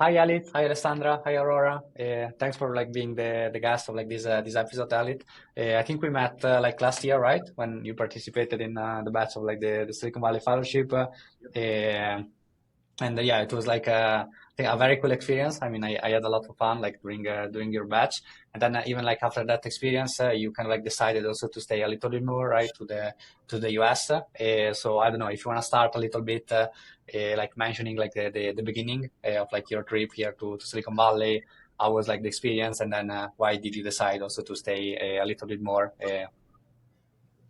Hi Elith, hi Alessandra, hi Aurora. Thanks for like being the guest of like this episode, Elith. I think we met like last year, right? When you participated in the batch of like the Silicon Valley Fellowship. And yeah, it was like I think a very cool experience. I mean, I had a lot of fun like during your batch, and then even like after that experience, you kind of like decided also to stay a little bit more right to the US. So I don't know if you want to start a little bit like mentioning like the beginning of like your trip here to Silicon Valley. How was like the experience, and then why did you decide also to stay a little bit more?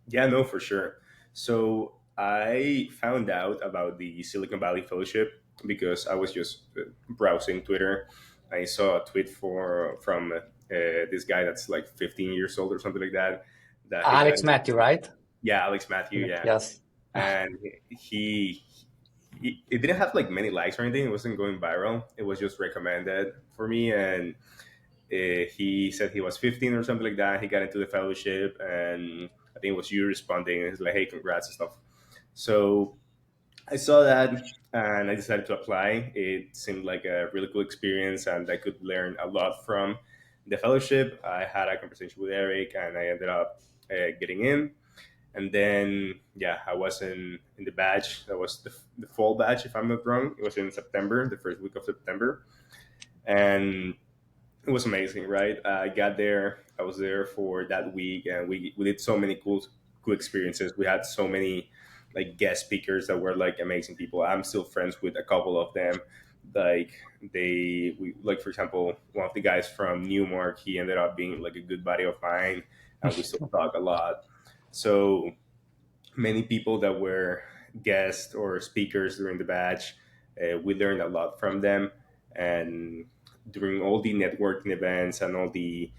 Yeah, no, for sure. So I found out about the Silicon Valley Fellowship because I was just browsing Twitter. I saw a tweet from this guy that's like 15 years old or something like that. That he got, Alex Matthew, right? yeah, Alex Matthew, yeah, Yes. and he it didn't have like many likes or anything. It wasn't going viral. It was just recommended for me, and he said he was 15 or something like that. He got into the fellowship, and I think it was you responding. And he's like, "Hey, congrats and stuff." So I saw that, and I decided to apply. It seemed like a really cool experience, and I could learn a lot from the fellowship. I had a conversation with Eric, and I ended up getting in. And then, yeah, I was in the batch. That was the fall batch, if I'm not wrong. It was in September, the first week of September, and it was amazing, right? I got there. I was there for that week, and we did so many cool experiences. We had so many like guest speakers that were like amazing people. I'm still friends with a couple of them. Like we like for example, one of the guys from Newmark. He ended up being like a good buddy of mine, and we still talk a lot. So many people that were guests or speakers during the batch. We learned a lot from them, and during all the networking events and all the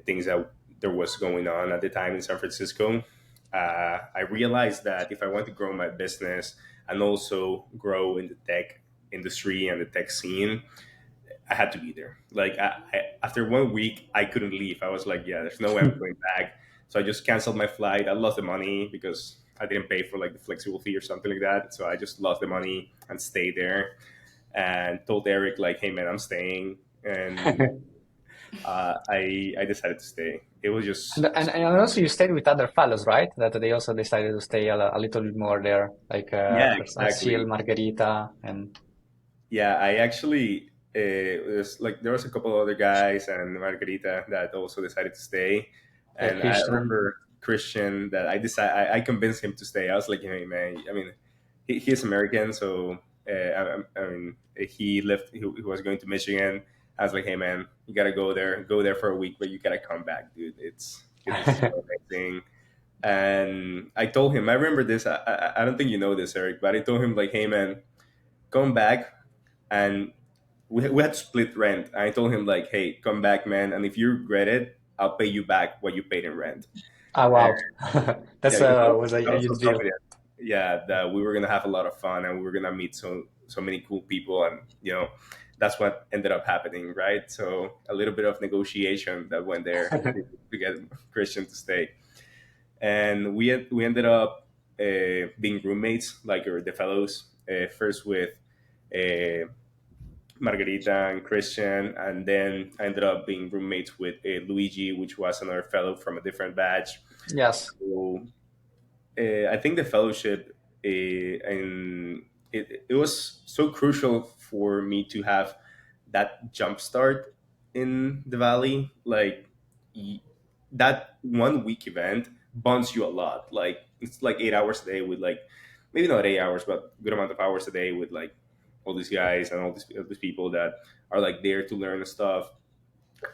things that there was going on at the time in San Francisco, I realized that if I want to grow my business and also grow in the tech industry and the tech scene, I had to be there. Like after 1 week, I couldn't leave. I was like, yeah, there's no way I'm going back. So I just canceled my flight. I lost the money because I didn't pay for like the flexible fee or something like that. So I just lost the money and stayed there and told Eric like, hey man, I'm staying. And I decided to stay. It was And, just and and also you stayed with other fellows, right? That they also decided to stay a little bit more there, like yeah, Sil, exactly. Margarita, and Yeah, I actually there was a couple other guys and Margarita that also decided to stay, and I Christian. remember Christian that I convinced him to stay. I was like, hey man, I mean, he's American, so I mean, he left. He was going to Michigan. I was like, hey man, you gotta go there for a week, but you gotta come back, dude. It's so amazing. And I told him, I remember this. I don't think you know this, Eric, but I told him like, hey man, come back and we had to split rent. And I told him like, "Hey, come back, man, and if you regret it, I'll pay you back what you paid in rent." Oh And wow, yeah, that's because was a I was so huge deal. confident. Yeah, that we were gonna have a lot of fun and we were gonna meet so many cool people, and that's what ended up happening, right? So a little bit of negotiation that went there to get Christian to stay, and we ended up being roommates, like the fellows, first with. Margarita and Christian, and then I ended up being roommates with Luigi, which was another fellow from a different batch. Yes. So I think the fellowship and it was so crucial for me to have that jump start in the valley. Like y- that 1 week event bonds you a lot. Like it's like 8 hours a day with like maybe not 8 hours, but good amount of hours a day with like all these guys and all these people that are like there to learn stuff,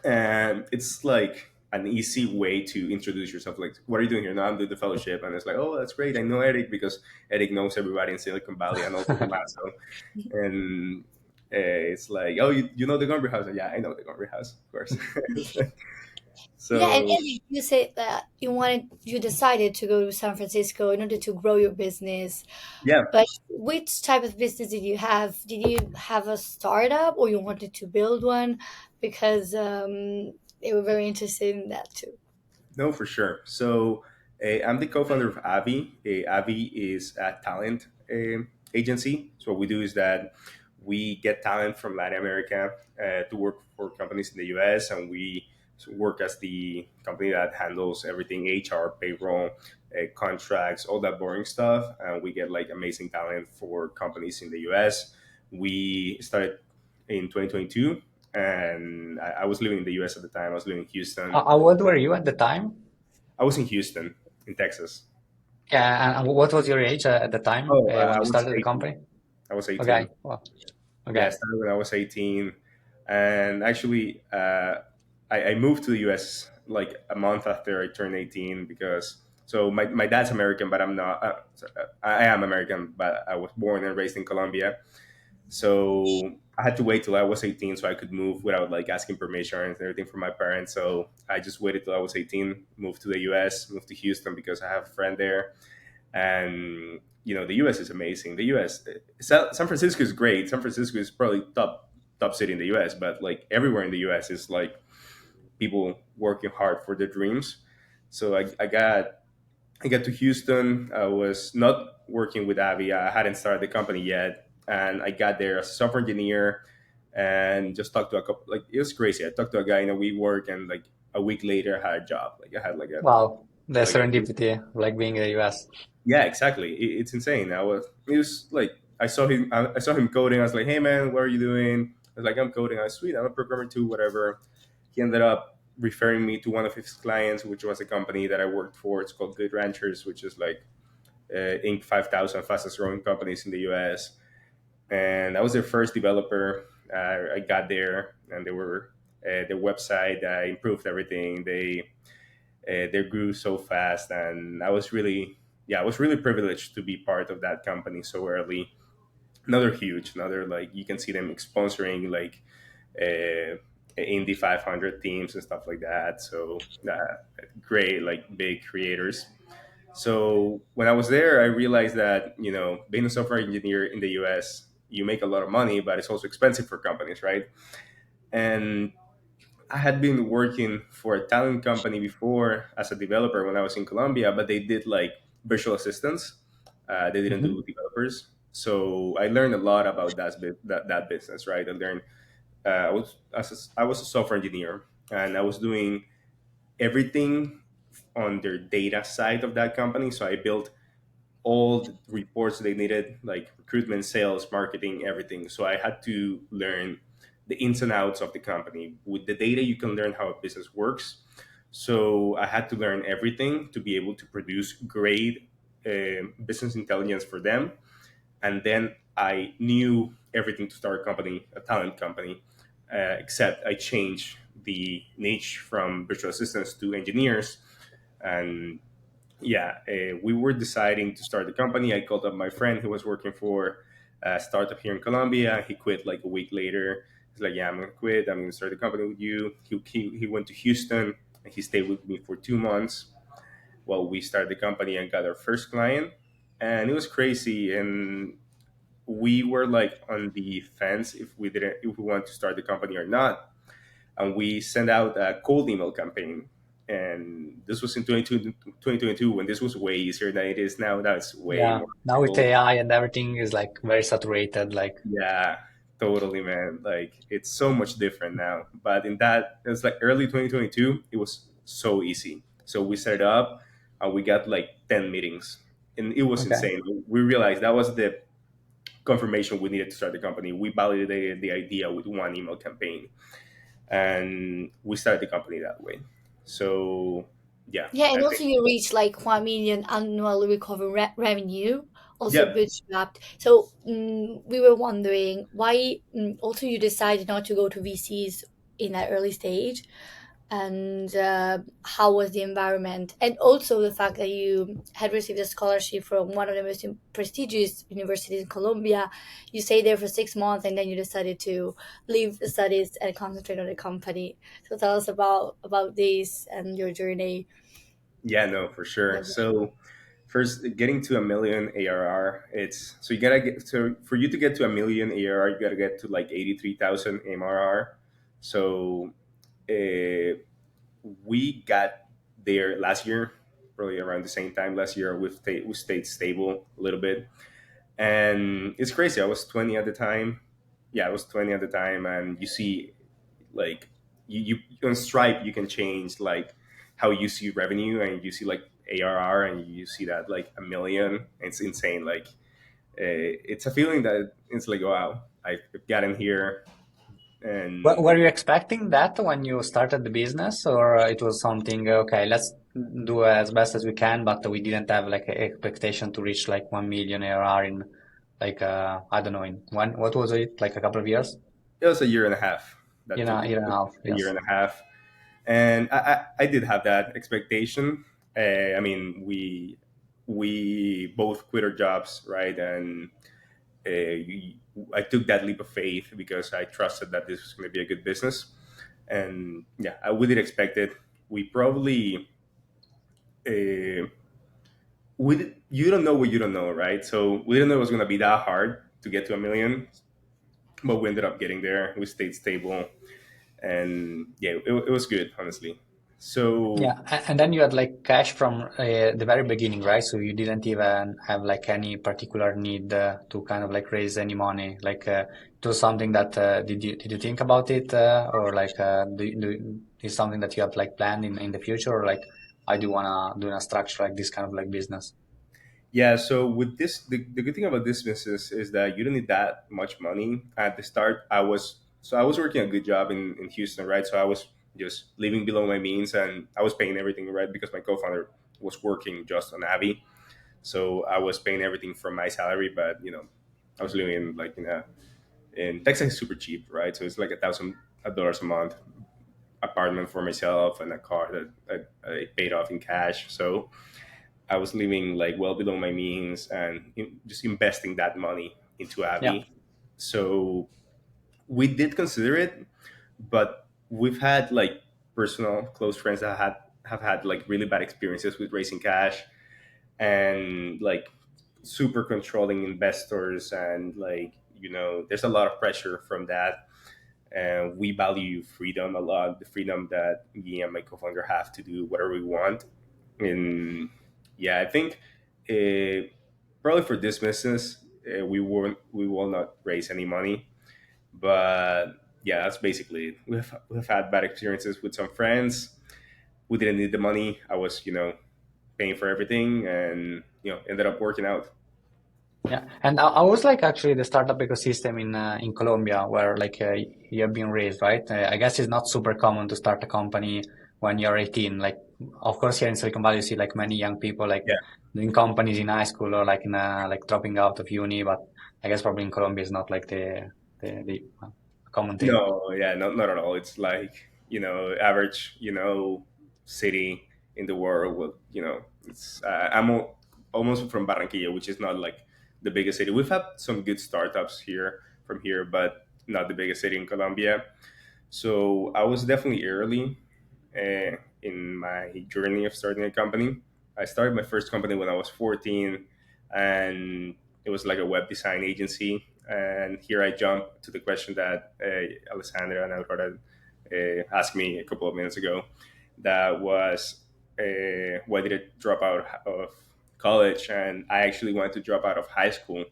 and it's like an easy way to introduce yourself. Like, what are you doing here? No, I'm doing the fellowship, and it's like, oh, that's great. I know Eric because Eric knows everybody in Silicon Valley and also in Lasso, and it's like, oh, you know the Gomber House? Yeah, I know the Gomber House, of course. Yeah, and So you said that you decided to go to San Francisco in order to grow your business. yeah, But which type of business did you have? Did you have a startup or you wanted to build one? Because they were very interested in that too. no, for sure. So I'm the co-founder of Avvy. Avvy is a talent agency. So what we do is that we get talent from Latin America to work for companies in the US, and we work as the company that handles everything: HR, payroll, contracts, all that boring stuff. And we get like amazing talent for companies in the US. We started in 2022, and I was living in the US at the time. I was living in Houston. How old were you at the time? I was in Houston, in Texas. Yeah, and what was your age at the time Oh, when I you was started the 18. company? I was 18. Okay, well, Yeah, I okay. started when I was 18. And actually, I moved to the US like a month after I turned 18 because so my dad's American, but I'm not. I am American, but I was born and raised in Colombia. So I had to wait till I was 18 so I could move without like asking permission and everything from my parents. So I just waited till I was 18, moved to the US, moved to Houston because I have a friend there. And the US is amazing. The US, San Francisco is great. San Francisco is probably top city in the US, but like everywhere in the US is like people working hard for their dreams. So I got to Houston. I was not working with Avvy. I hadn't started the company yet, and I got there as a software engineer and just talked to a couple. Like it was crazy. I talked to a guy in a WeWork, and like a week later, I had a job. Like I had Wow, the like a serendipity, like being in the US. yeah, exactly. It's insane. It was like I saw him coding. I was like, hey man, what are you doing? I was like, I'm coding. I was sweet. I'm a programmer too. Whatever. He ended up referring me to one of his clients, which was a company that I worked for. It's called Good Ranchers, which is like Inc. 5,000 fastest growing companies in the US. And I was their first developer. I got there, and they were their website. I improved everything. They grew so fast, and I was really privileged to be part of that company so early. Another like you can see them sponsoring like uh, Indy 500 teams and stuff like that. So great, like big creators. So when I was there, I realized that being a software engineer in the US, you make a lot of money, but it's also expensive for companies, right? And I had been working for a talent company before as a developer when I was in Colombia, but they did like virtual assistants. They didn't do Hmm. developers. So I learned a lot about that business, right? I learned I was a software engineer, and I was doing everything on their data side of that company. So I built all the reports they needed, like recruitment, sales, marketing, everything. So I had to learn the ins and outs of the company. With the data, you can learn how a business works. So I had to learn everything to be able to produce great business intelligence for them. And then I knew everything to start a company, a talent company, except I changed the niche from virtual assistants to engineers. And yeah, we were deciding to start the company. I called up my friend who was working for a startup here in Colombia. He quit like a week later. He's like, "Yeah, I'm gonna quit. I'm gonna start the company with you." He went to Houston and he stayed with me for 2 months while we started the company and got our first client. And it was crazy. And we were like on the fence if we wanted to start the company or not, and we sent out a cold email campaign. And this was in 2022 when this was way easier than it is now. Now it's way Yeah, more now with difficult. AI and everything is like very saturated. Like, Yeah, totally, man. Like it's so much different now. But in that, it was like early 2022. It was so easy. So we set it up, and we got like 10 meetings, and it was okay, insane. We realized that was the confirmation we needed to start the company. We validated the idea with one email campaign, and we started the company that way. So yeah, Yeah, and I also think you reach like 1 million annual recurring revenue, also yeah, bootstrapped. So we were wondering why also you decided not to go to VCs in that early stage, and how was the environment, and also the fact that you had received a scholarship from one of the most prestigious universities in Colombia. You stayed there for 6 months, and then you decided to leave the studies and concentrate on the company. So tell us about this and your journey. yeah, no, for sure. So first, getting to a million ARR, it's so you gotta get so for you to get to a million ARR, you gotta get to like 83,000 MRR. So uh, we got there last year, probably around the same time last year. We stayed stable a little bit, and it's crazy. I was 20 at the time. yeah, I was 20 at the time, and you see like you on Stripe you can change like how you see revenue, and you see like ARR, and you see that like a million. It's insane. Like it's a feeling that it's like, wow, I've gotten here. And Were you expecting that when you started the business, or it was something, okay, let's do as best as we can, but we didn't have like an expectation to reach like 1 million ARR in like, I don't know, in one, what was it, like a couple of years? it was a year and a half that took it. Year and a half, A year yes. and a half. And I did have that expectation. I mean, we both quit our jobs, right? And I took that leap of faith because I trusted that this was going to be a good business. And yeah, we did expect it. We probably uh, you don't know what you don't know, right? So we didn't know it was going to be that hard to get to a million, but we ended up getting there. We stayed stable, and yeah, it was good, honestly. So Yeah, and then you had like cash from the very beginning, right? So you didn't even have like any particular need to kind of like raise any money. Like it was something that did you think about it, or like is something that you have like planned in the future, or like I do wanna structure like this kind of like business? yeah, so with this, the good thing about this business is that you don't need that much money at the start. I was working a good job in Houston, right? So I was just living below my means, and I was paying everything, right? Because my co-founder was working just on Avvy, so I was paying everything from my salary. But I was living in like in Texas is super cheap, right? So it's like $1,000 a month apartment for myself and a car that I paid off in cash. So I was living like well below my means, and just investing that money into Yeah. Abby. So we did consider it, but we've had like personal close friends that have had like really bad experiences with raising cash, and like super controlling investors, and like there's a lot of pressure from that. And we value freedom a lot, the freedom that me and my co-founder have to do whatever we want. And yeah, I think uh, probably for this business, we will not raise any money. But yeah, that's basically it. We've had bad experiences with some friends. We didn't need the money. I was paying for everything, and ended up working out. Yeah, and I was like actually the startup ecosystem in Colombia where like you have been raised, right? I guess it's not super common to start a company when you're 18. Like, of course, here in Silicon Valley, you see like many young people like Yeah. doing companies in high school or like in like dropping out of uni, but I guess probably in Colombia is not like the common thing. No, yeah, not at all. It's like, average, city in the world. Well, it's almost from Barranquilla, which is not like the biggest city. We've had some good startups here from here, but not the biggest city in Colombia. So I was definitely early in my journey of starting a company. I started my first company when I was 14, and it was like a web design agency. And here I jump to the question that Alessandra and Aurora asked me a couple of minutes ago. That was, why did I drop out of college? And I actually wanted to drop out of high school.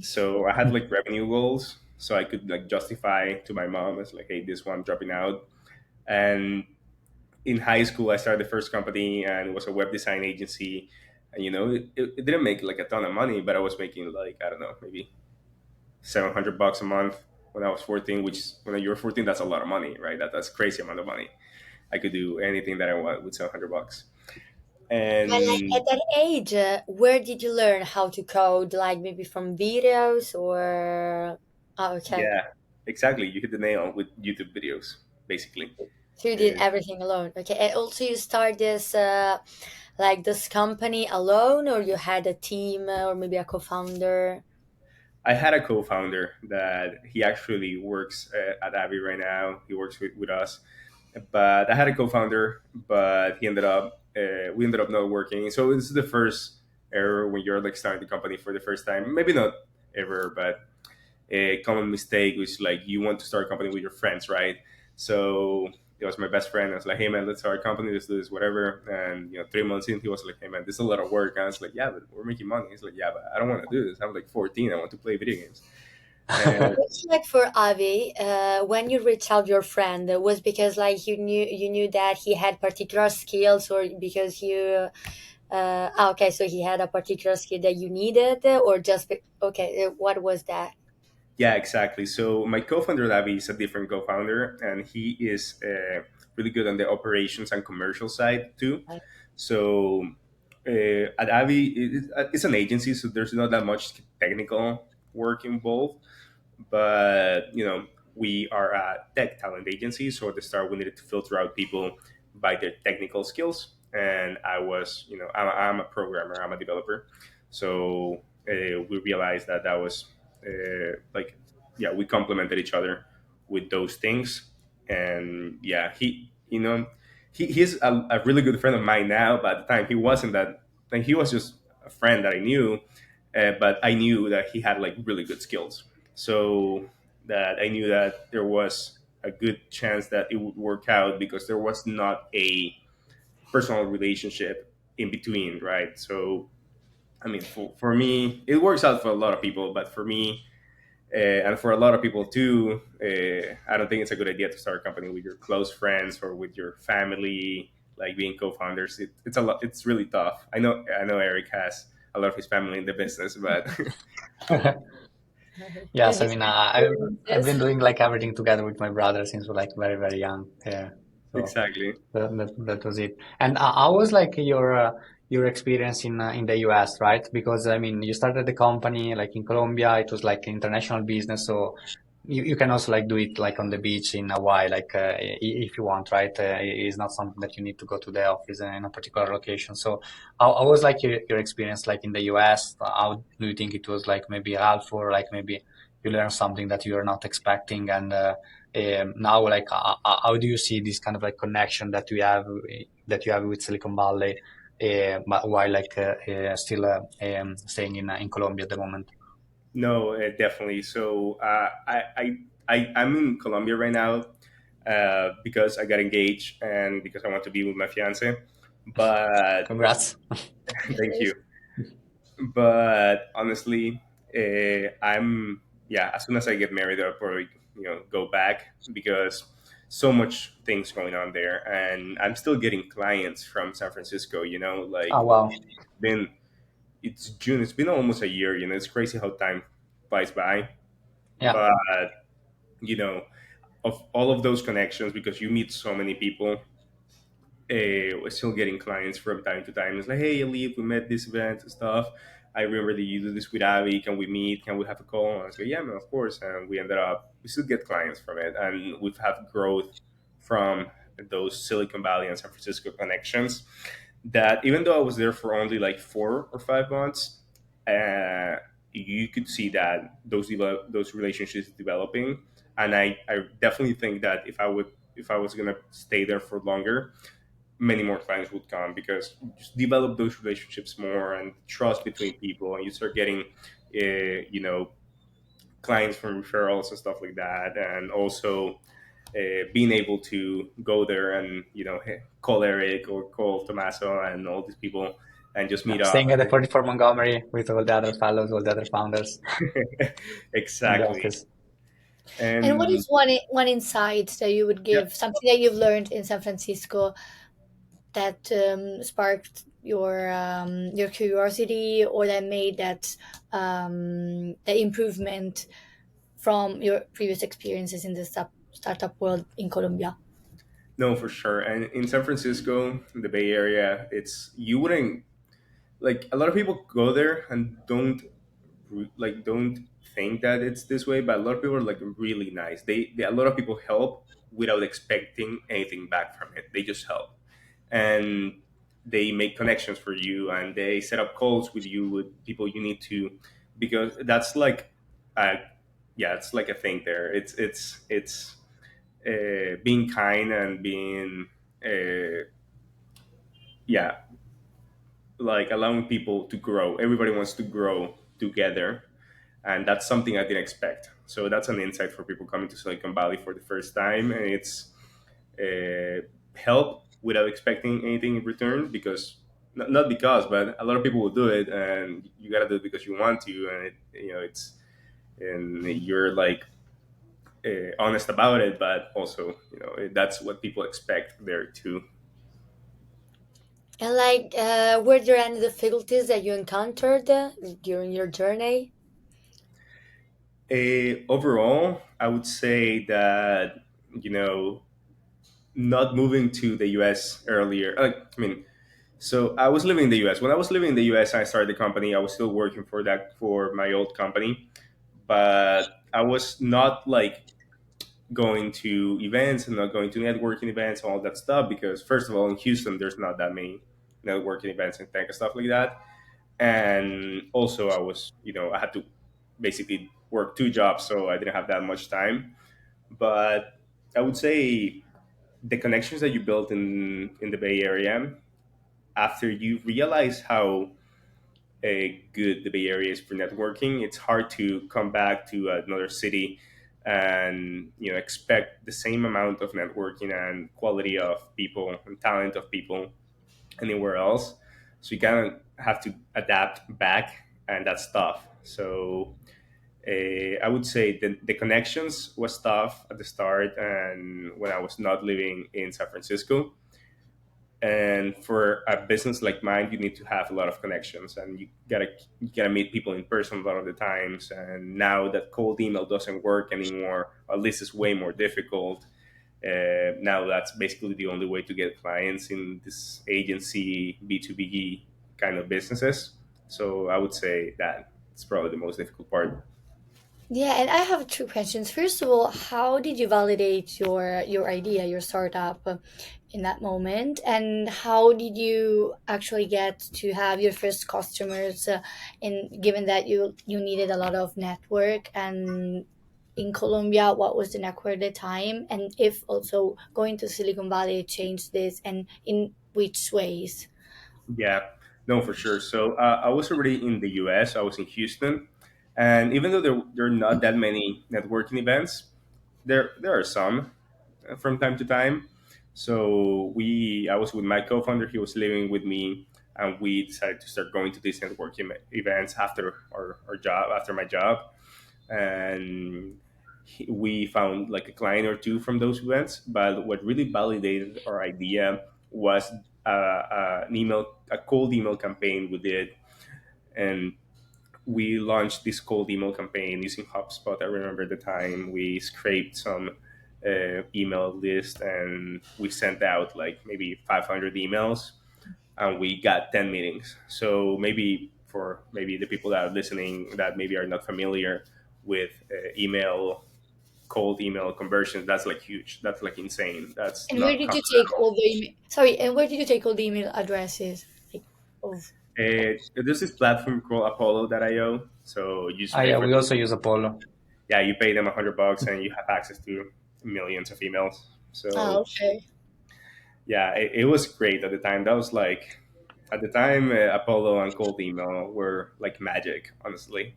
So I had like revenue goals, so I could like justify to my mom as like, hey, this one I'm dropping out. And in high school, I started the first company, and it was a web design agency. And it didn't make like a ton of money, but I was making like, I don't know, maybe $700 a month when I was 14. Which when you're 14, that's a lot of money, right? That's crazy amount of money. I could do anything that I want with $700. But like And at that age, where did you learn how to code? Like maybe from videos or? Oh, okay. yeah, exactly, you hit the nail with YouTube videos, basically. So you did Uh, everything alone. Okay. And also you start this like this company alone, or you had a team or maybe a co-founder? I had a co-founder that he actually works at Avvy right now. He works with us, but I had a co-founder, but we ended up not working. So this is the first error when you're like starting the company for the first time. Maybe not ever, but a common mistake was like you want to start a company with your friends, right? So it was my best friend. I was like, hey man, let's start a company, let's do this, whatever. And 3 months in, he was like, hey man, this is a lot of work. And I was like, yeah, but we're making money. He's like, yeah, but I don't want to do this. I'm like 14. I want to play video games. And It's like for Avi, when you reached out your friend, was because like you knew that he had particular skills, or because you okay, so he had a particular skill that you needed, or just okay, what was that? yeah, exactly. So my co-founder Davi is a different co-founder, and he is really good on the operations and commercial side too. So at Avi, it's an agency, so there's not that much technical work involved. But we are a tech talent agency, so at the start we needed to filter out people by their technical skills. And I was, I'm a programmer, I'm a developer, so we realized that that was like, yeah, we complemented each other with those things. And yeah, he's a really good friend of mine now, but at the time he wasn't that. Like, he was just a friend that I knew, but I knew that he had like really good skills, so that I knew that there was a good chance that it would work out because there was not a personal relationship in between, right? So I mean, for me, it works out for a lot of people, but for me, and for a lot of people too, I don't think it's a good idea to start a company with your close friends or with your family. Like being co-founders, it's a lot. It's really tough. I know Eric has a lot of his family in the business, but Yes, I mean, Different I've been experiences. doing like everything together with my brother since we're like very, very young. Yeah. So exactly. that was it. And how was like your experience in the US, right? Because I mean, you started the company like in Colombia. It was like international business, so you can also like do it like on the beach in Hawaii, like if you want, right? It's not something that you need to go to the office in a particular location. So how was like your experience like in the US? How do you think it was like maybe helpful, or like maybe you learned something that you were not expecting? And now, like, how do you see this kind of like connection that you have with Silicon Valley, but while like still staying in Colombia at the moment? No, definitely. So I'm in Colombia right now because I got engaged and because I want to be with my fiance. But Congrats. thank you. But honestly, I'm yeah. As soon as I get married, I'll probably go back because so much things going on there, and I'm still getting clients from San Francisco. Oh Like wow. been it's June. It's been almost a year. It's crazy how time flies by. Yeah. But you know, of all of those connections, because you meet so many people, we're still getting clients from time to time. It's like, hey, Elith, we met this event and stuff. I remember that you do this with Abby. Can we meet? Can we have a call? And I was like, yeah, man, of course. And we still get clients from it. And we've had growth from those Silicon Valley and San Francisco connections that even though I was there for only like 4 or 5 months, uh, you could see that those relationships developing. And I definitely think that if I was gonna stay there for longer, many more clients would come because you just develop those relationships more and trust between people, and you start getting, clients from referrals and stuff like that, and also being able to go there and call Eric or call Tommaso and all these people and just meet up. Staying at the 44 Montgomery with all the other fellows, all the other founders in the Exactly. office. And what And is one insight that you would yeah, give, something that you've learned in San Francisco that sparked your curiosity, or that made the improvement from your previous experiences in the startup world in Colombia? no, for sure. And in San Francisco, in the Bay Area, it's you wouldn't like a lot of people go there and don't think that it's this way, but a lot of people are like really nice. A lot of people help without expecting anything back from it. They just help, and they make connections for you, and they set up calls with you with people you need to, because that's like, uh, yeah, it's like a thing there. It's being kind and being, uh, yeah, like allowing people to grow. Everybody wants to grow together, and that's something I didn't expect. So that's an insight for people coming to Silicon Valley for the first time, and it's help without expecting anything in return, because not because, but a lot of people will do it, and you gotta do it because you want to, and it's and you're like honest about it, but also that's what people expect there too. And like, were there any difficulties that you encountered during your journey? Overall, I would say that you know not moving to the US earlier. I mean, so I was living in the US. When I was living in the US, I started the company. I was still working for my old company, but I was not like going to events and not going to networking events, all that stuff. Because first of all, in Houston, there's not that many networking events and tech and stuff like that. And also, I had to basically work two jobs, so I didn't have that much time. But I would say the connections that you built in the Bay Area, after you realize how good the Bay Area is for networking, it's hard to come back to another city and expect the same amount of networking and quality of people and talent of people anywhere else. So you kind of have to adapt back, and that's tough. So I would say the connections was tough at the start, and when I was not living in San Francisco. And for a business like mine, you need to have a lot of connections, and you gotta meet people in person a lot of the times. And now that cold email doesn't work anymore, or at least it's way more difficult. Now that's basically the only way to get clients in this agency B2B kind of businesses. So I would say that it's probably the most difficult part. Yeah, and I have two questions. First of all, how did you validate your idea, your startup, in that moment, and how did you actually get to have your first customers? In given that you needed a lot of network, and in Colombia, what was the network at the time, and if also going to Silicon Valley changed this, and in which ways? Yeah, no, for sure. So I was already in the US. I was in Houston, and even though there are not that many networking events, there are some from time to time. So I was with my co-founder. He was living with me, and we decided to start going to these networking events after our job, after my job, and we found like a client or two from those events. But what really validated our idea was a cold email campaign we did, and we launched this cold email campaign using HubSpot. I remember the time we scraped some email list, and we sent out like maybe 500 emails, and we got 10 meetings. So maybe the people that are listening that maybe are not familiar with cold email conversions, that's like huge. That's like insane. That's And where not did you common at take all. all the email? Sorry, and where did you take all the email addresses? Like, of There's this platform called Apollo.io. So you just Ah, pay yeah, for we also use Apollo. yeah, you pay them $100 and you have access to millions of emails. So okay. yeah, it was great at the time. That was like at the time Apollo and cold email were like magic, honestly.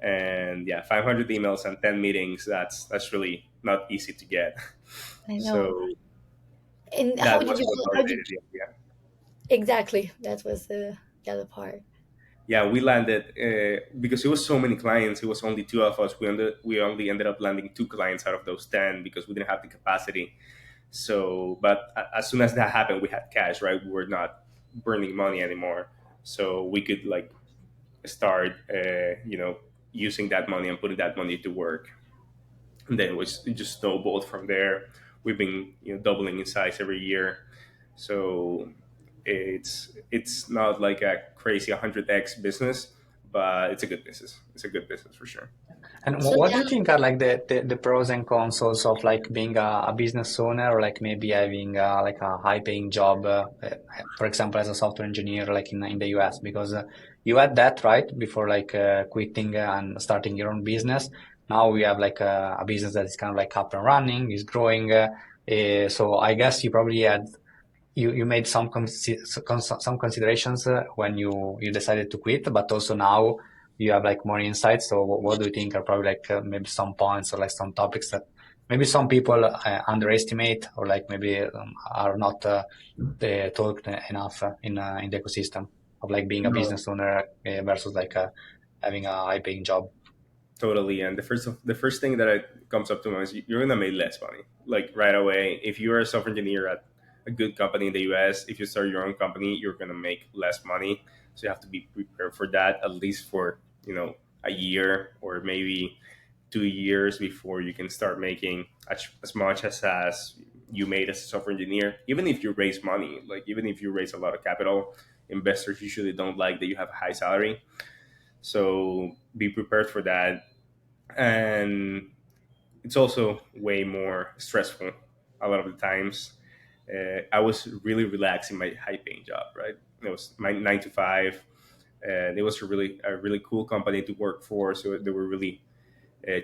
And yeah, 500 emails and 10 meetings. That's really not easy to get. I know. So And how that did was you? what How did validated the idea. exactly? That was the other part. Yeah, we landed because it was so many clients. It was only two of us. We only ended up landing two clients out of those 10 because we didn't have the capacity. So, but as soon as that happened, we had cash, right? We were not burning money anymore, so we could like start, using that money and putting that money to work. And then it just snowballed from there. We've been doubling in size every year, so it's not like a crazy 100x business, but it's a good business. It's a good business for sure. And So what do you think are like the pros and cons also of like being a business owner, or like maybe having like a high paying job, for example, as a software engineer, like in the US? Because you had that right before like quitting and starting your own business. Now we have like a business that is kind of like up and running, is growing. So I guess you probably had you made some considerations when you decided to quit, but also now you have like more insights. So what do you think are probably like maybe some points or like some topics that maybe some people underestimate, or like maybe are not talked enough in the ecosystem of like being a No, business owner versus like having a high paying job? Totally. And the first thing that comes up to mind is you're gonna make less money, like right away. If you're a software engineer at a good company in the US, if you start your own company, you're gonna make less money. So you have to be prepared for that at least for a year or maybe 2 years before you can start making as much as you made as a software engineer. Even if you raise money, like even if you raise a lot of capital, investors usually don't like that you have a high salary. So be prepared for that. And it's also way more stressful a lot of the times. I was really relaxed in my high paying job, right? It was my 9 to 5, and it was a really cool company to work for. So they were really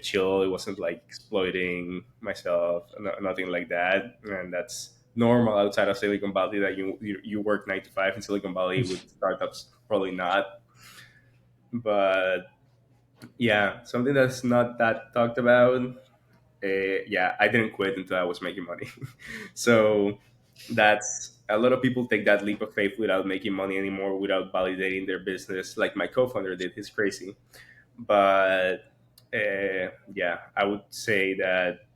chill. It wasn't like exploiting myself, nothing like that. And that's normal outside of Silicon Valley that you work 9 to 5 in Silicon Valley. With startups, probably not. But yeah, something that's not that talked about. Yeah, I didn't quit until I was making money. So that's a lot of people take that leap of faith without making money anymore, without validating their business, like my co-founder did. He's crazy. But yeah, I would say that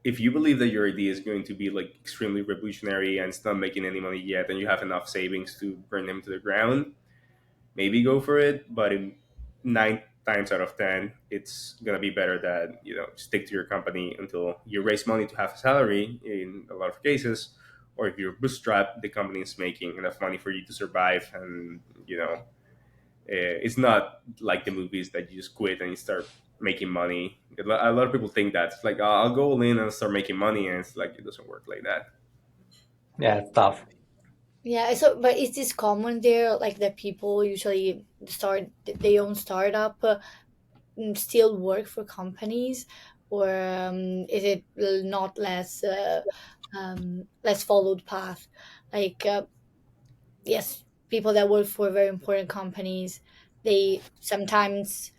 if you believe that your idea is going to be like extremely revolutionary and it's not making any money yet, and you have enough savings to burn them to the ground, maybe go for it. But in 9 times out of 10, it's gonna be better that stick to your company until you raise money to have a salary. In a lot of cases, or if you're bootstrapped, the company is making enough money for you to survive, and it's not like the movies that you just quit and you start making money. A lot of people think that it's like, "Oh, I'll go all in and start making money," and it's like it doesn't work like that. Yeah, it's tough. Yeah, so but is this common there, like that people usually start their own startup, still work for companies, or is it not less followed path? Like yes, people that work for very important companies, they sometimes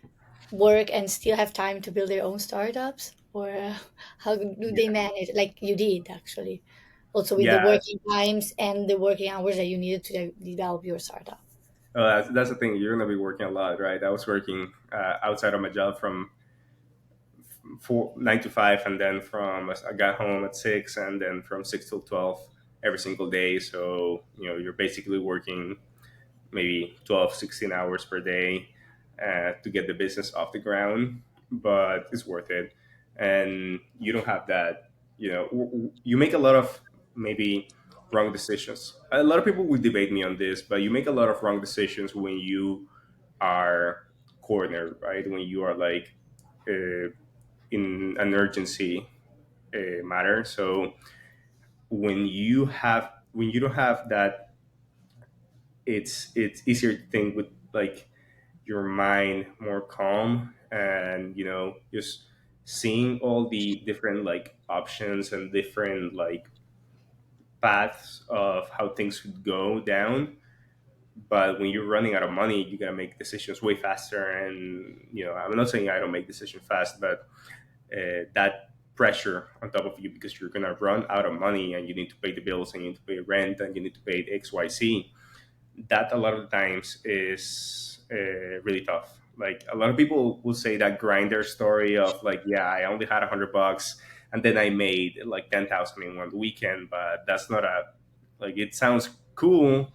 work and still have time to build their own startups, or how do they manage, like you did actually, also with the Yeah, working times and the working hours that you needed to develop your startup? that's the thing. You're gonna be working a lot, right? I was working outside of my job from 9 to 5, and then from I got home at 6, and then from 6 till 12 every single day. So you're basically working maybe 12, 16 hours per day to get the business off the ground, but it's worth it. And you don't have that. You make a lot of maybe wrong decisions. A lot of people will debate me on this, but you make a lot of wrong decisions when you are cornered, right? When you are like uh, in an urgency matter. So when you don't have that, it's easier to think with like your mind more calm, and just seeing all the different like options and different like paths of how things could go down. But when you're running out of money, you gotta make decisions way faster. And I'm not saying I don't make decisions fast, but that pressure on top of you because you're gonna run out of money and you need to pay the bills and you need to pay rent and you need to pay XYZ. That a lot of the times is really tough. Like a lot of people will say that grinder story of like, yeah, I only had $100 and then I made like 10,000 in one weekend. But that's not a like. It sounds cool,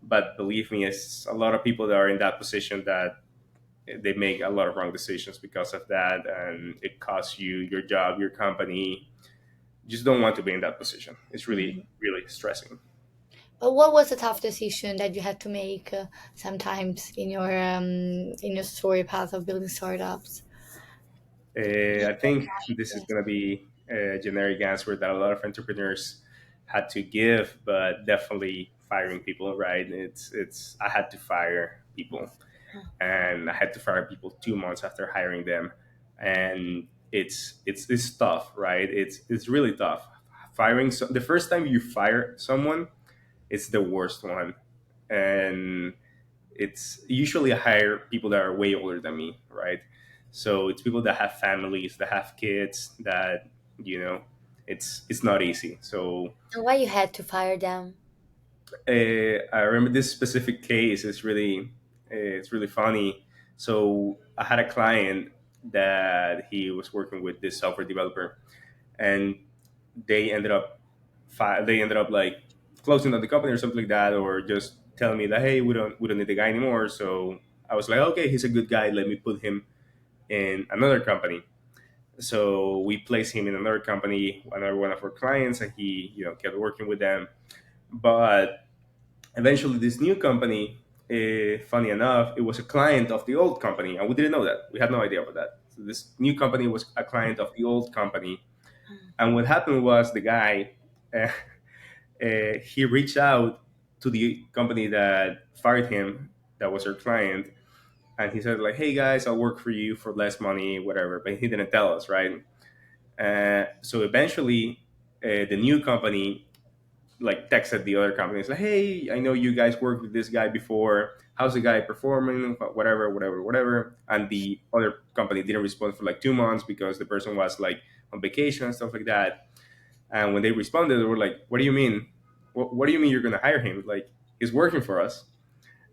but believe me, it's a lot of people that are in that position that they make a lot of wrong decisions because of that, and it costs you your job, your company. You just don't want to be in that position. It's really, really stressing. But what was a tough decision that you had to make sometimes in your story path of building startups? I think this is going to be a generic answer that a lot of entrepreneurs had to give, but definitely firing people, right? It's I had to fire people, and I had to fire people 2 months after hiring them, and it's tough, right? It's really tough. The first time you fire someone, it's the worst one, and it's usually I hire people that are way older than me, right? So it's people that have families, that have kids, that you know, it's not easy. So And why you had to fire them? I remember this specific case. It's really funny. So I had a client that he was working with this software developer, and they ended up they ended up like closing down the company or something like that, or just telling me that, hey, we don't need the guy anymore. So I was like, okay, he's a good guy. Let me put him in another company. So we placed him in another company, another one of our clients, and he kept working with them. But eventually, this new company, funny enough, it was a client of the old company, and we didn't know that. We had no idea about that. So this new company was a client of the old company, and what happened was the guy, uh, he reached out to the company that fired him, that was our client, and he said like, "Hey guys, I'll work for you for less money, whatever." But he didn't tell us, right? So eventually, the new company like texted the other companies like, "Hey, I know you guys worked with this guy before. How's the guy performing? Whatever, whatever, whatever." And the other company didn't respond for like 2 months because the person was like on vacation and stuff like that. And when they responded, they were like, "What do you mean? What do you mean you're going to hire him? Like he's working for us."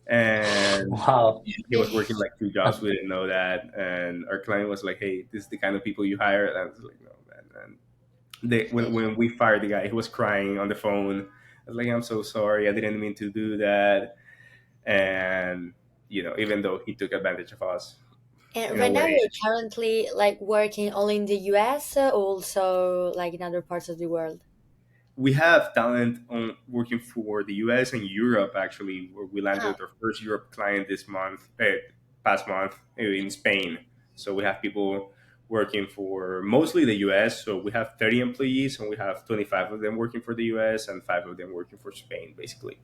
And Wow. he was working like two jobs. We didn't know that. And our client was like, "Hey, this is the kind of people you hire." And I was like, "No, man." And when we fired the guy, he was crying on the phone. I was like, "I'm so sorry. I didn't mean to do that." And even though he took advantage of us And in a right now way, you're currently like working only in the US, also like in other parts of the world. we have talent on working for the US and Europe. Actually, where we Ah, landed our first Europe client this month, past month, in Spain. So we have people working for mostly the US. So we have 30 employees, and we have 25 of them working for the US and 5 of them working for Spain, basically.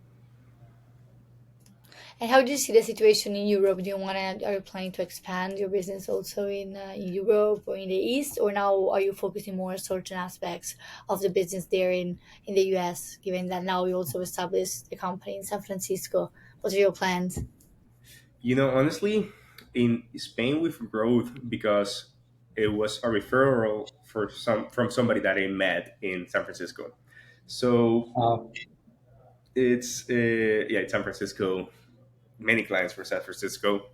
and how do you see the situation in Europe? Do you want to, are you planning to expand your business also in Europe or in the East, or now are you focusing more on certain aspects of the business there in the US, given that now you also established the company in San Francisco? What are your plans? Honestly, in Spain we've growth because it was a referral from somebody that I met in San Francisco. So Uh, it's San Francisco. Many clients for San Francisco,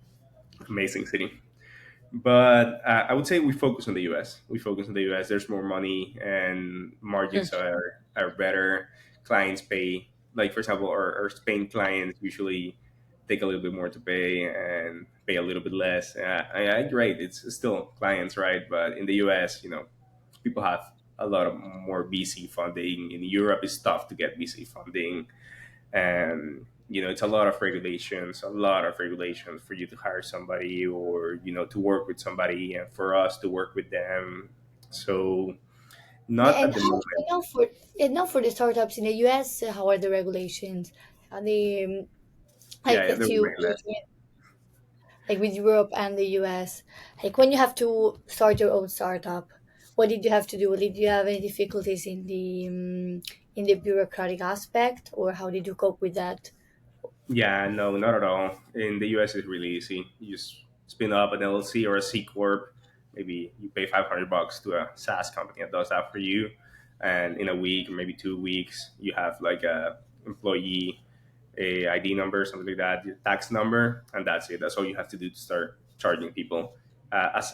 amazing city. But I would say we focus on the U.S. We focus on the U.S. There's more money and Hmm. margins are better. Clients pay, like for example, our Spain clients usually take a little bit more to pay and pay a little bit less. Great, it's still clients, right? But in the U.S., people have a lot of more VC funding. In Europe, it's tough to get VC funding, and it's a lot of regulations for you to hire somebody, or to work with somebody, and for us to work with them. So not And at the how, moment. and now for the startups in the US, how are the regulations? Are they like Yeah, they're with you, way less. like with Europe and the US? Like when you have to start your own startup, what did you have to do? Did you have any difficulties in the bureaucratic aspect, or how did you cope with that? Yeah, no, not at all. In the US, it's really easy. You just spin up an LLC or a C corp. Maybe you pay $500 to a SaaS company that does that for you, and in a week or maybe 2 weeks, you have like a employee a ID number, something like that, your tax number, and that's it. That's all you have to do to start charging people.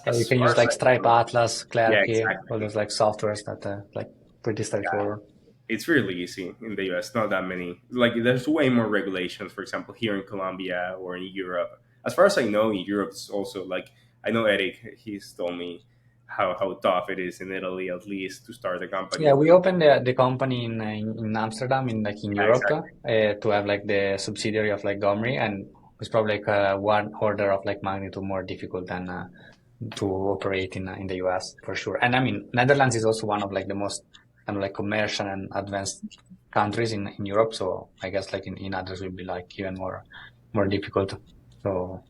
yeah, you As can far use as like I Stripe, know, Atlas, yeah, Clarky, all exactly. those like softwares that like pretty Yeah, straightforward. it's really easy in the US. Not that many. Like there's way more regulations. For example, here in Colombia or in Europe. As far as I know, in Europe, it's also like I know Eric. He's told me how tough it is in Italy, at least, to start a Yeah, company. we opened the company in Amsterdam, in like in Yeah, Europe, exactly. to have like the subsidiary of like Gomri, and it's probably like one order of like magnitude more difficult than to operate in the US for sure. And I mean, Netherlands is also one of like the most kind of like commercial and advanced countries in Europe. So I guess like in others will be like even more difficult. So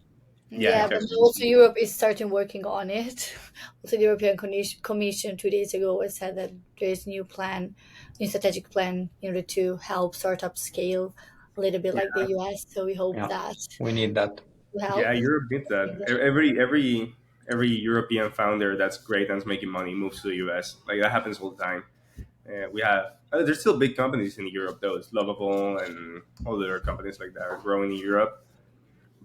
Yeah, Yeah, but exactly. also Europe is starting working on it. Also, the European Commission 2 days ago has said that there is new plan, new strategic plan in order to help startups scale a little bit like the Yeah, US. So we hope yeah, that we need that. will yeah. help. Europe did that. Every European founder that's great and is making money moves to the US. Like that happens all the time. We have there's still big companies in Europe though. It's Lovable and all the other companies like that are growing in Europe.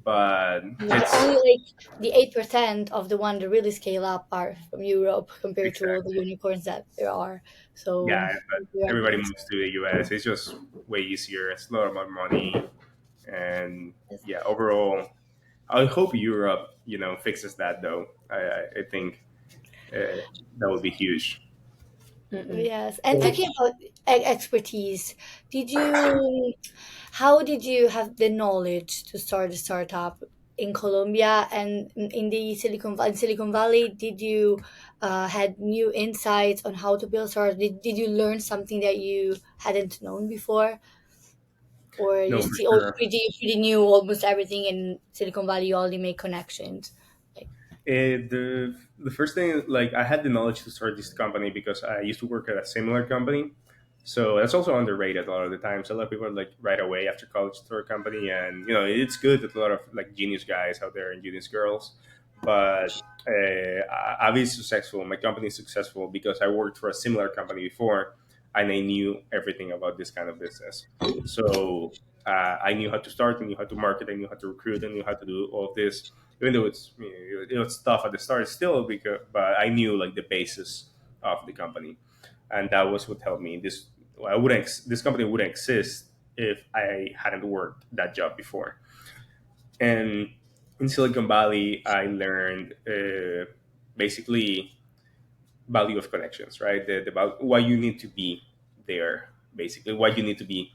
but it's Only like the 8% of the one that really scale up are from Europe compared to all the exactly, unicorns that there are. So yeah. But we are everybody good. moves to the US. It's just way easier. It's a lot more money, and Yes. yeah, overall, I hope Europe, fixes that though. I think that would be huge. Mm-mm. Yes. And talking about expertise, did you how did you have the knowledge to start a startup in Colombia and in the Silicon Valley? Did you had new insights on how to build startups? Did you learn something that you hadn't known before, or No, you for still sure. pretty knew almost everything in Silicon Valley? You only make connections. Like, The first thing, like, I had the knowledge to start this company because I used to work at a similar company. So that's also underrated a lot of the times. A lot of people are like right away after college start a company, and it's good that a lot of like genius guys out there and genius girls. But Avi is successful. My company is successful because I worked for a similar company before, and I knew everything about this kind of business. So I knew how to start, I knew how to market, I knew how to recruit, I knew how to do all of this. Even though it was tough at the start, still because but I knew like the basis of the company, and that was what helped me. This company wouldn't exist if I hadn't worked that job before. And in Silicon Valley, I learned basically value of connections, right? Why you need to be there, basically why you need to be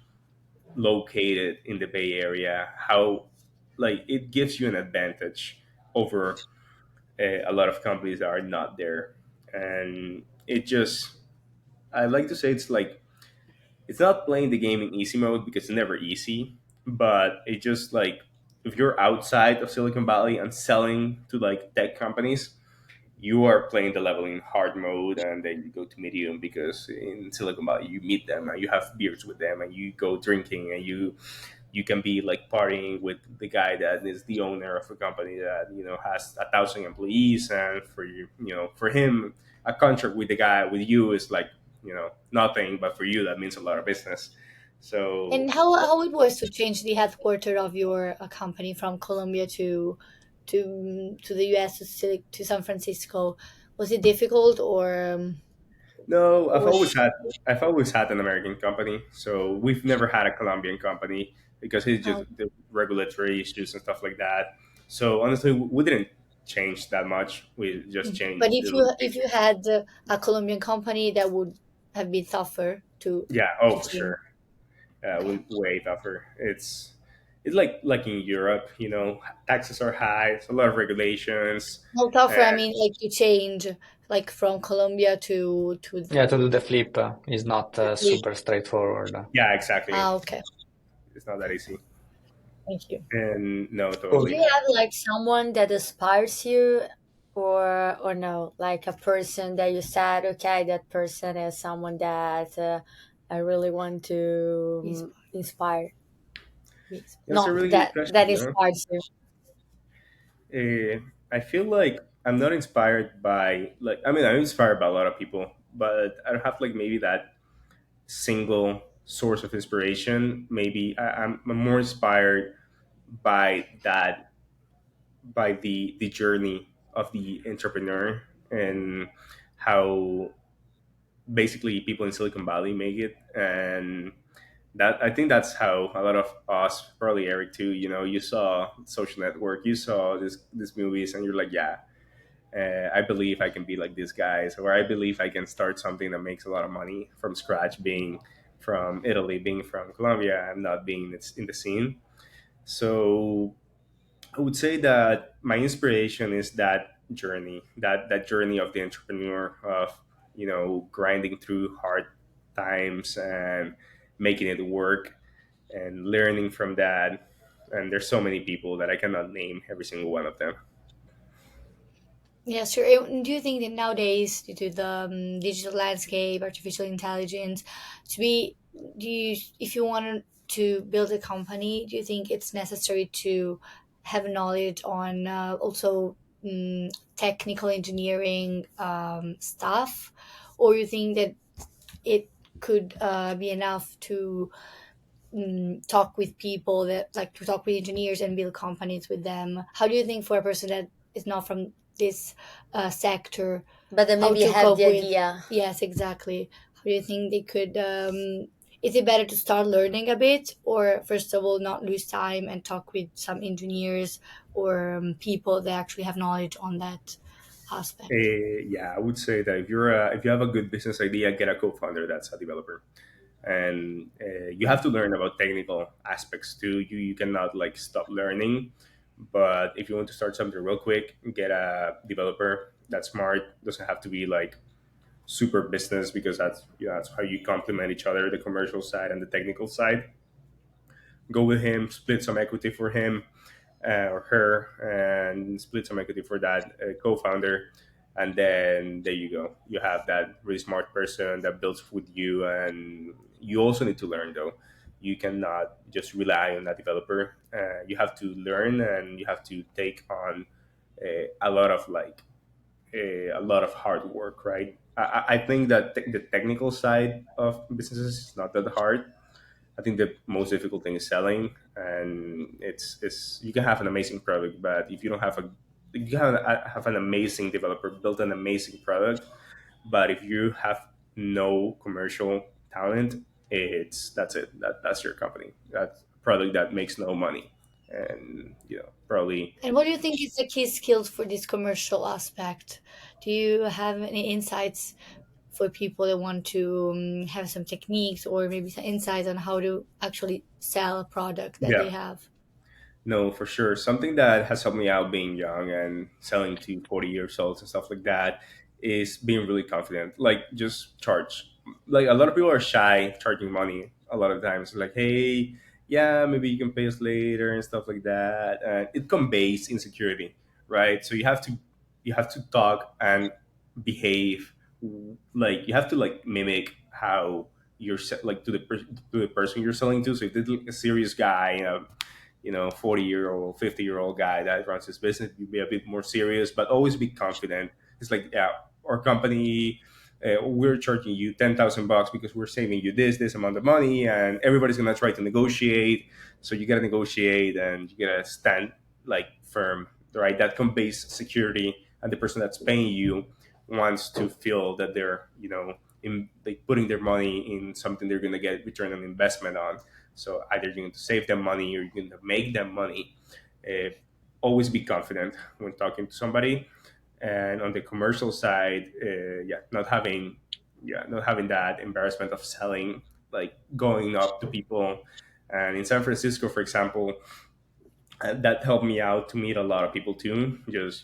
located in the Bay Area. How like it gives you an advantage over a lot of companies that are not there, and it just I like to say it's like it's not playing the game in easy mode because it's never easy, but it just like if you're outside of Silicon Valley and selling to like tech companies, you are playing the level in hard mode, and then you go to medium because in Silicon Valley you meet them and you have beers with them and you go drinking and you can be like partying with the guy that is the owner of a company that has 1,000 employees, and for for him a contract with the guy with you is like nothing, but for you that means a lot of business. So and how it was to change the headquarter of your company from Colombia to the US to San Francisco? Was it difficult no, or was I've always had an American company, so we've never had a Colombian company because it's just oh, the regulatory issues and stuff like that. So honestly, we didn't change that much. We just but changed the if you location. had a Colombian company that would have been tougher Yeah, to oh for change. sure. Okay. Way tougher. It's like in Europe, taxes are high. It's a lot of regulations. No tougher, And I mean like to change like from Colombia to Yeah, to do the flip is not Italy. super straightforward. yeah, exactly. Okay. It's not that easy. Thank you. And no, Do totally. you have like someone that inspires you, or no, like a person that you said, okay, that person is someone that I really want to inspire? That's a No, really good that question. inspires you. I feel like I'm not inspired by like I mean I'm inspired by a lot of people, but I don't have like maybe that single source of inspiration. Maybe I'm more inspired by the journey of the entrepreneur and how basically people in Silicon Valley make it, and that I think that's how a lot of us, probably Eric too. You saw Social Network, you saw these movies, and you're like, yeah, I believe I can be like these guys, or I believe I can start something that makes a lot of money from scratch, being from Italy, being from Colombia, and not being in the scene. So I would say that my inspiration is that journey, that journey of the entrepreneur of grinding through hard times and making it work and learning from that. And there's so many people that I cannot name every single one of them. Yeah, sure. Do you think that nowadays, due to the digital landscape, artificial intelligence, to be, do you, if you want to build a company, do you think it's necessary to have knowledge on also technical engineering stuff, or you think that it could be enough to talk with people, that like to talk with engineers and build companies with them. How do you think for a person that is not from this sector, But then how maybe to have cope the with? idea. Yes, exactly. How do you think they could? Is it better to start learning a bit, or first of all, not lose time and talk with some engineers or people that actually have knowledge on that aspect? Yeah, I would say that if you have a good business idea, get a co-founder that's a developer, and you have to learn about technical aspects too. You cannot like stop learning, but if you want to start something real quick, get a developer that's smart. Doesn't have to be like super business, because that's how you complement each other, the commercial side and the technical side. Go with him, split some equity for him or her, and split some equity for that co-founder, and then there you go. You have that really smart person that builds with you, and you also need to learn though. You cannot just rely on that developer. You have to learn, and you have to take on a lot of a lot of hard work, right? I think that the technical side of businesses is not that hard. I think the most difficult thing is selling, and it's you can have an amazing product, but if you don't have a you can have an amazing developer build an amazing product, but if you have no commercial talent, that's it. That's your company. That's a product that makes no money, and probably. And what do you think is the key skills for this commercial aspect? Do you have any insights for people that want to have some techniques or maybe some insights on how to actually sell a product that they Yeah. have? No, for sure. Something that has helped me out being young and selling to 40 years olds and stuff like that is being really confident. Like, just charge. Like, a lot of people are shy charging money a lot of times. Like, hey, yeah, maybe you can pay us later and stuff like that. And it conveys insecurity, right? So you have to talk and behave like you have to like mimic how like to the person you're selling to. So if it's a serious guy, 40-year-old, 50-year-old guy that runs his business, you be a bit more serious, but always be confident. It's like, yeah, our company, we're charging you $10,000 because we're saving you this amount of money, and everybody's gonna try to negotiate. So you gotta negotiate, and you gotta stand like firm, right? That conveys security, and the person that's paying you wants to feel that they're, in like putting their money in something they're gonna get return on investment on. So either you're going to save them money or you're going to make them money. Uh, Always be confident when talking to somebody. And on the commercial side, not having that embarrassment of selling, like going up to people. And in San Francisco, for example, that helped me out to meet a lot of people too. Just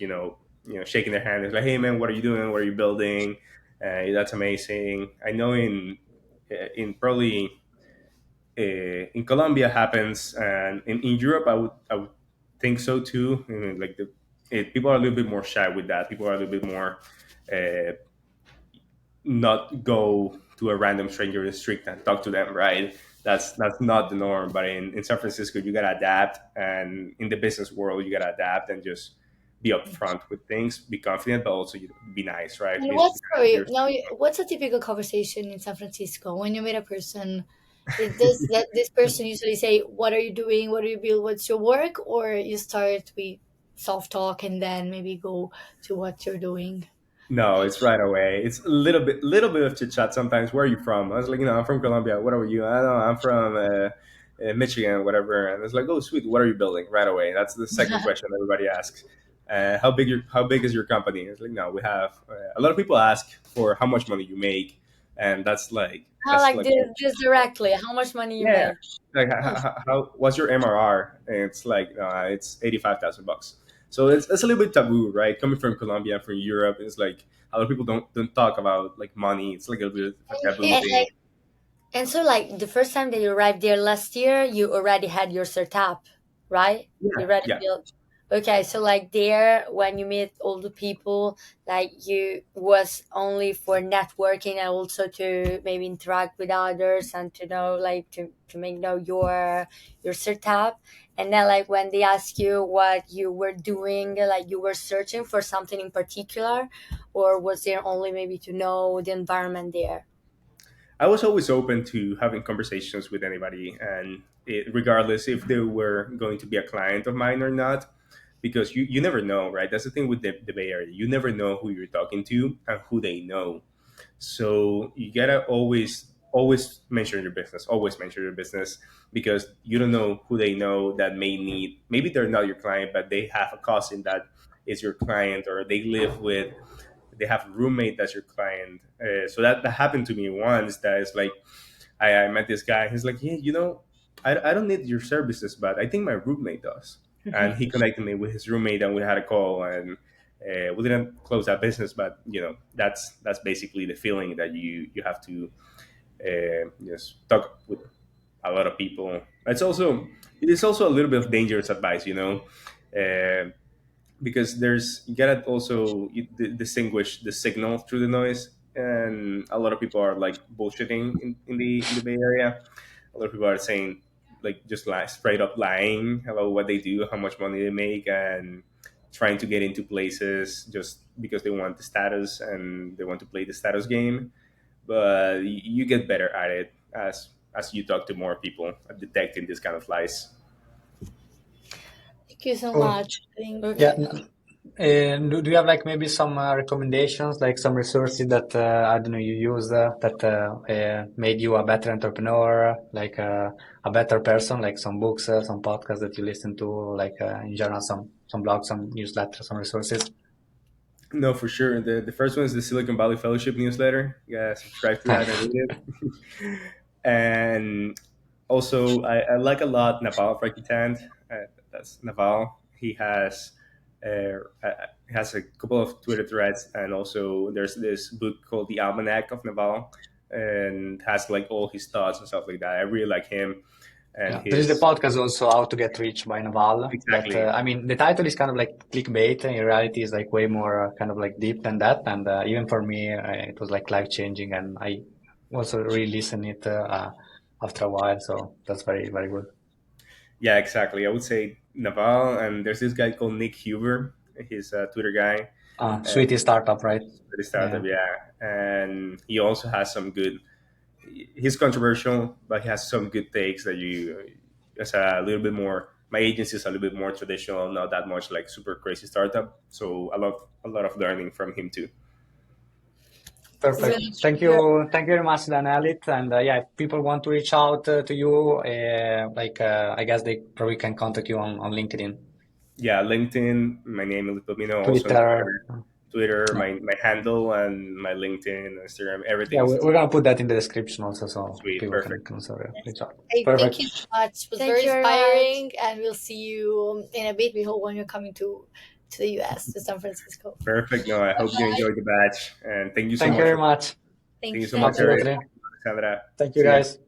shaking their hand. It's like, hey man, what are you doing? What are you building? That's amazing. I know in probably in Colombia happens, and in Europe, I would think so too. Like people are a little bit more shy with that. People are a little bit more uh, not go to a random stranger in the street and talk to them, right? That's not the norm. But in San Francisco, you gotta adapt, and in the business world, you gotta adapt and just be upfront with things, be confident, but also be nice, right? And Be what's nice to sorry your now? What's a typical conversation in San Francisco when you meet a person? It does that this person usually say, "What are you doing? What do you build? What's your work?" Or you start with soft talk and then maybe go to what you're doing. No, it's right away. It's a little bit of chit chat sometimes. Where are you from? I was like, I'm from Colombia. What are you? I don't know. I'm from Michigan, whatever. And it's like, oh, sweet. What are you building? Right away. That's the second question everybody asks. How big is your company? It's like, no, we have a lot of people ask for how much money you make, and that's like How that's like like this, just directly, how much money you yeah, make? like Oh, what's your MRR? And it's like it's $85,000. So it's a little bit taboo, right? Coming from Colombia, from Europe, it's like a lot of people don't talk about like money. It's like a little bit of a taboo It, and thing. like, and so like the first time that you arrived there last year, you already had your setup, right? You Yeah, already yeah. built. Okay, so like there, when you meet all the people, like you was only for networking and also to maybe interact with others and to know like to make know your setup. And then like when they ask you what you were doing, like you were searching for something in particular, or was there only maybe to know the environment there? I was always open to having conversations with anybody, and regardless if they were going to be a client of mine or not, because you never know, right? That's the thing with the Bay Area. You never know who you're talking to and who they know. So you gotta always mention your business. Always mention your business, because you don't know who they know that may need. Maybe they're not your client, but they have a cousin that is your client, or they have a roommate that's your client. So that happened to me once. That is like, I met this guy. He's like, yeah, I don't need your services, but I think my roommate does. And he connected me with his roommate, and we had a call, and we didn't close that business. But that's basically the feeling that you have to just talk with a lot of people. It is also a little bit of dangerous advice, because you gotta also distinguish the signal through the noise, and a lot of people are like bullshitting in the Bay Area. A lot of people are saying, like, just straight up lying about what they do, how much money they make, and trying to get into places just because they want the status and they want to play the status game. But you get better at it as you talk to more people at detecting this kind of lies. Thank you so Cool. much. I think Yeah. And do you have like maybe some recommendations, like some resources that I don't know you use that made you a better entrepreneur, like a better person, like some books, some podcasts that you listen to, like in general, some blogs, some newsletters, some resources? No, for sure. The first one is the Silicon Valley Fellowship newsletter. Yeah, subscribe to that and read it. And also, I like a lot Naval Rakitant. That's Naval. He has a couple of Twitter threads, and also there's this book called The Almanac of Naval, and has like all his thoughts and stuff like that. I really like him, and Yeah. There is the his podcast also, How to Get Rich by Naval. exactly. That I mean, the title is kind of like clickbait, and in reality is like way more kind of like deep than that. And even for me, it was like life changing, and I also re-listen it after a while. So that's very, very good. Yeah, exactly. I would say Naval, and there's this guy called Nick Huber. He's a Twitter guy. Sweetie Startup, right? The startup, yeah. And he also has some good. He's controversial, but he has some good takes that it's a little bit more. My agency is a little bit more traditional, not that much like super crazy startup. So a lot of learning from him too. Perfect. Thank you very much, Dan Elith. And yeah, if people want to reach out to you, I guess they probably can contact you on LinkedIn. Yeah, LinkedIn. My name is Elith Palomino. Twitter, Yeah. my handle, and my LinkedIn, Instagram, everything. Yeah, we're gonna put that in the description also, so Sweet, people perfect. can also reach out. Thank Perfect. you so much. It was Thank very you very inspiring, and we'll see you in a bit. We hope when you're coming to the US, to San Francisco. Perfect. No, I hope you enjoyed the batch, and thank you so Thank much. you very much. Thank you so much, Absolutely. Alexandra. Thank you, See ya. guys.